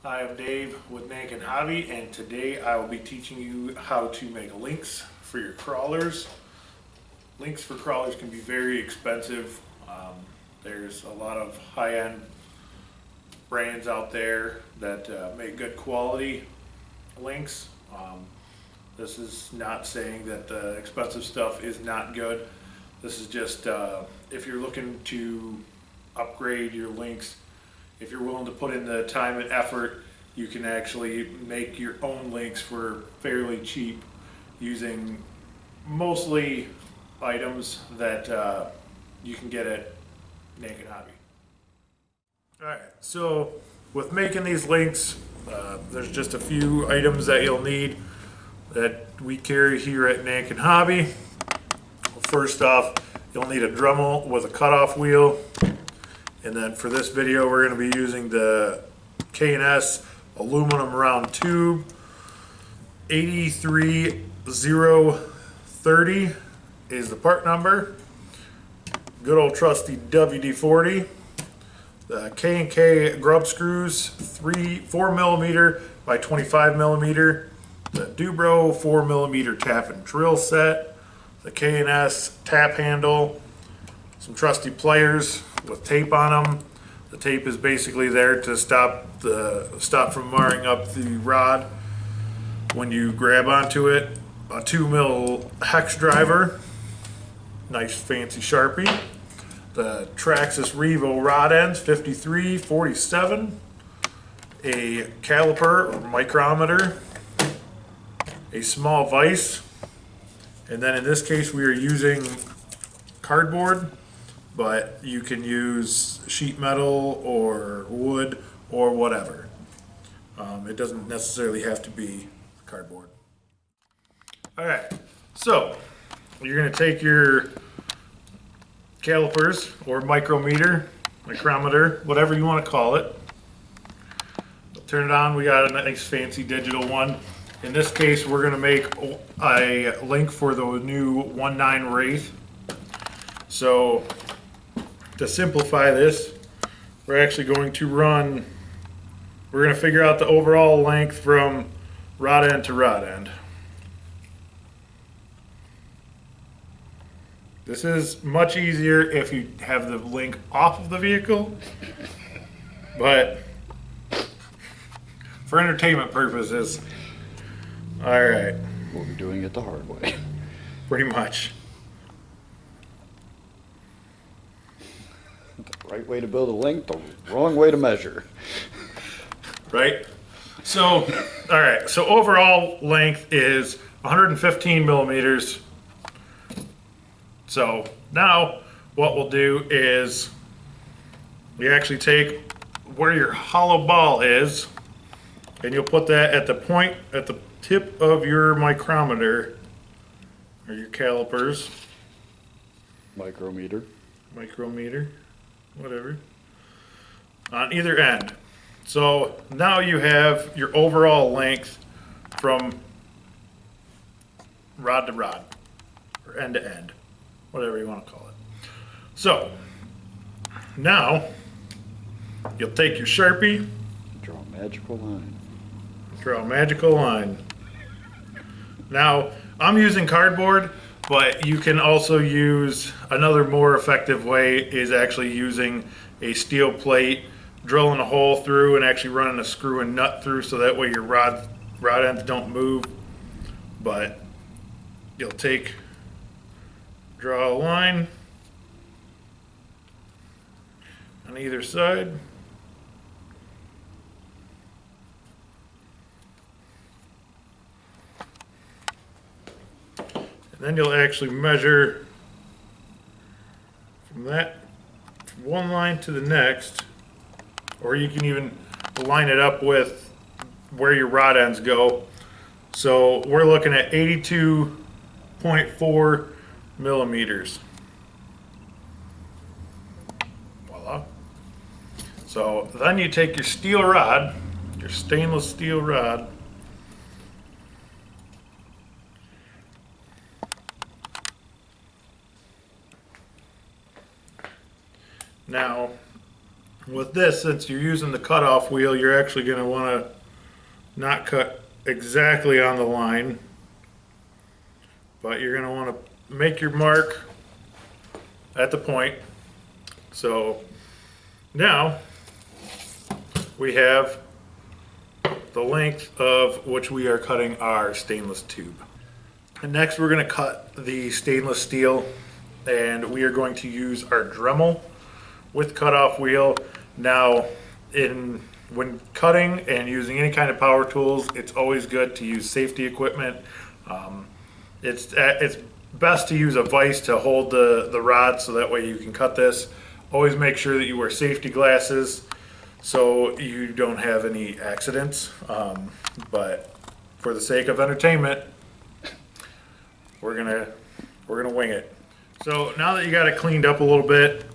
Hi, I'm Dave with Nankin Hobby, and today I will be teaching you how to make links for your crawlers. Links for crawlers can be very expensive. There's a lot of high-end brands out there that make good quality links. This is not saying that the expensive stuff is not good. This is just if you're looking to upgrade your links, if you're willing to put in the time and effort, you can actually make your own links for fairly cheap using mostly items that you can get at Nankin Hobby. Alright, so with making these links, there's just a few items that you'll need that we carry here at Nankin Hobby. First off, you'll need a Dremel with a cutoff wheel. And then for this video, we're going to be using the K&S aluminum round tube. 83030 is the part number. Good old trusty WD-40. The K&K grub screws, 4mm by 25mm. The Dubro 4mm tap and drill set. The K&S Tap Handle. Some trusty pliers with tape on them. The tape is basically there to stop from marring up the rod when you grab onto it. A 2mm hex driver, nice fancy Sharpie. The Traxxas Revo rod ends, 53, 47. A caliper or micrometer. A small vise. And then in this case we are using cardboard, but you can use sheet metal or wood or whatever. It doesn't necessarily have to be cardboard. Alright, so you're going to take your calipers or micrometer, micrometer, whatever you want to call it. Turn it on. We got a nice fancy digital one. In this case, we're going to make a link for the new 19 Wraith. So to simplify this, we're actually going to we're going to figure out the overall length from rod end to rod end. This is much easier if you have the link off of the vehicle, but for entertainment purposes, alright. We'll be doing it the hard way. Pretty much. The right way to build a link, the wrong way to measure. Right? So, alright, so overall length is 115 millimeters. So now what we'll do is we actually take where your hollow ball is, and you'll put that at the point, at the tip of your micrometer, or your calipers. Micrometer, whatever, on either end. So now you have your overall length from rod to rod, or end to end, whatever you want to call it. So now you'll take your Sharpie, draw a magical line. Draw a magical line. Now I'm using cardboard, but you can also use another more effective way is actually using a steel plate, drilling a hole through and actually running a screw and nut through, so that way your rod ends don't move. But you'll draw a line on either side. And then you'll actually measure from one line to the next, or you can even line it up with where your rod ends go. So we're looking at 82.4 millimeters. Voila. So then you take your steel rod, your stainless steel rod, now With this, since you're using the cutoff wheel, you're actually going to want to not cut exactly on the line, but you're going to want to make your mark at the point. So now we have the length of which we are cutting our stainless tube. And next we're going to cut the stainless steel, and we are going to use our Dremel with cutoff wheel. Now, when cutting and using any kind of power tools, it's always good to use safety equipment. It's best to use a vise to hold the rod, so that way you can cut this. Always make sure that you wear safety glasses so you don't have any accidents. But for the sake of entertainment, we're gonna wing it. So now that you got it cleaned up a little bit,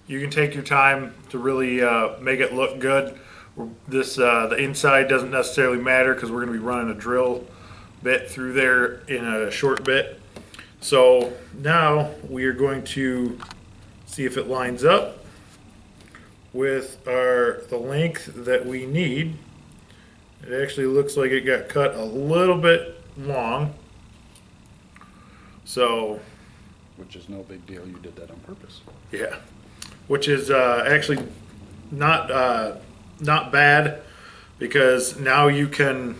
you can take your time to really make it look good. The inside doesn't necessarily matter because we're going to be running a drill bit through there in a short bit. So now we are going to see if it lines up with the length that we need. It actually looks like it got cut a little bit long. So, Which is no big deal. You did that on purpose. yeah. Which is actually not bad, because now you can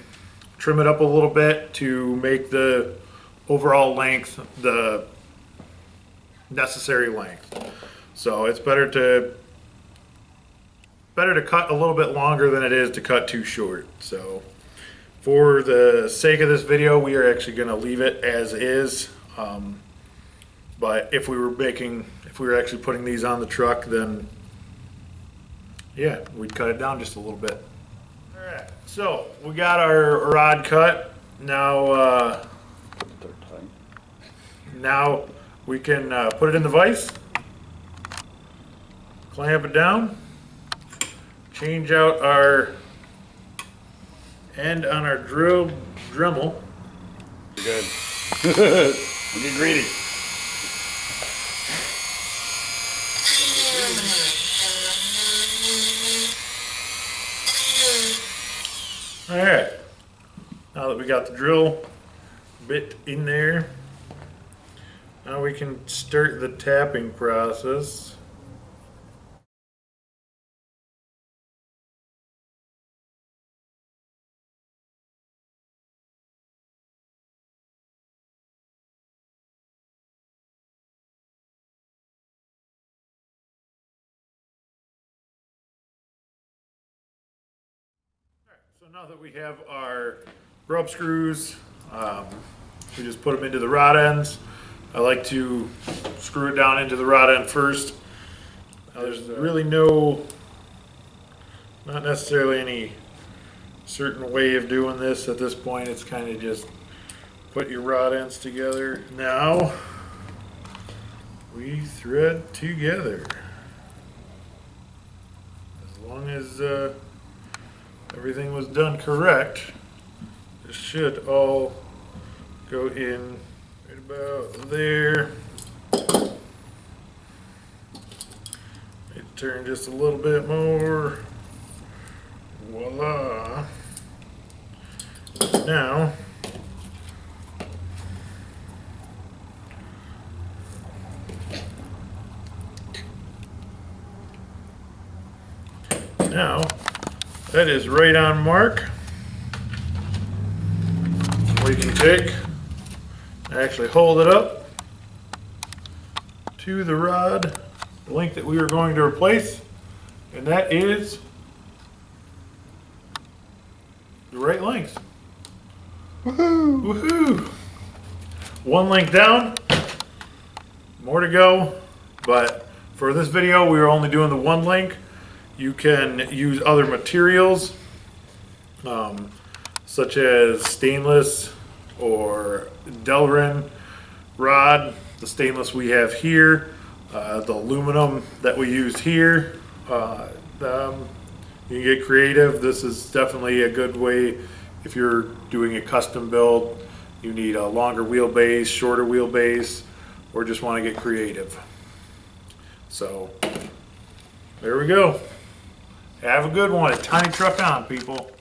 trim it up a little bit to make the overall length the necessary length. So it's better to cut a little bit longer than it is to cut too short. So for the sake of this video, we are actually going to leave it as is. But if we were actually putting these on the truck, then yeah, we'd cut it down just a little bit. All right, so we got our rod cut. Now, now we can put it in the vise, clamp it down, change out our end on our Dremel. Good. Don't get greedy. All right, now that we got the drill bit in there, now we can start the tapping process. So now that we have our rub screws, we just put them into the rod ends. I like to screw it down into the rod end first. Now there's really not necessarily any certain way of doing this at this point. It's kind of just put your rod ends together. Now we thread together. As long as everything was done correct, it should all go in right about there. Turn just a little bit more. Voila. Now that is right on mark. We can take, actually hold it up to the rod, the length that we are going to replace, and that is the right length. Woohoo! Woohoo! One length down, more to go, but for this video we are only doing the one length. You can use other materials, such as stainless or Delrin rod. The stainless we have here, the aluminum that we used here. You can get creative. This is definitely a good way if you're doing a custom build. You need a longer wheelbase, shorter wheelbase, or just want to get creative. So there we go. Have a good one. Tiny truck on, people.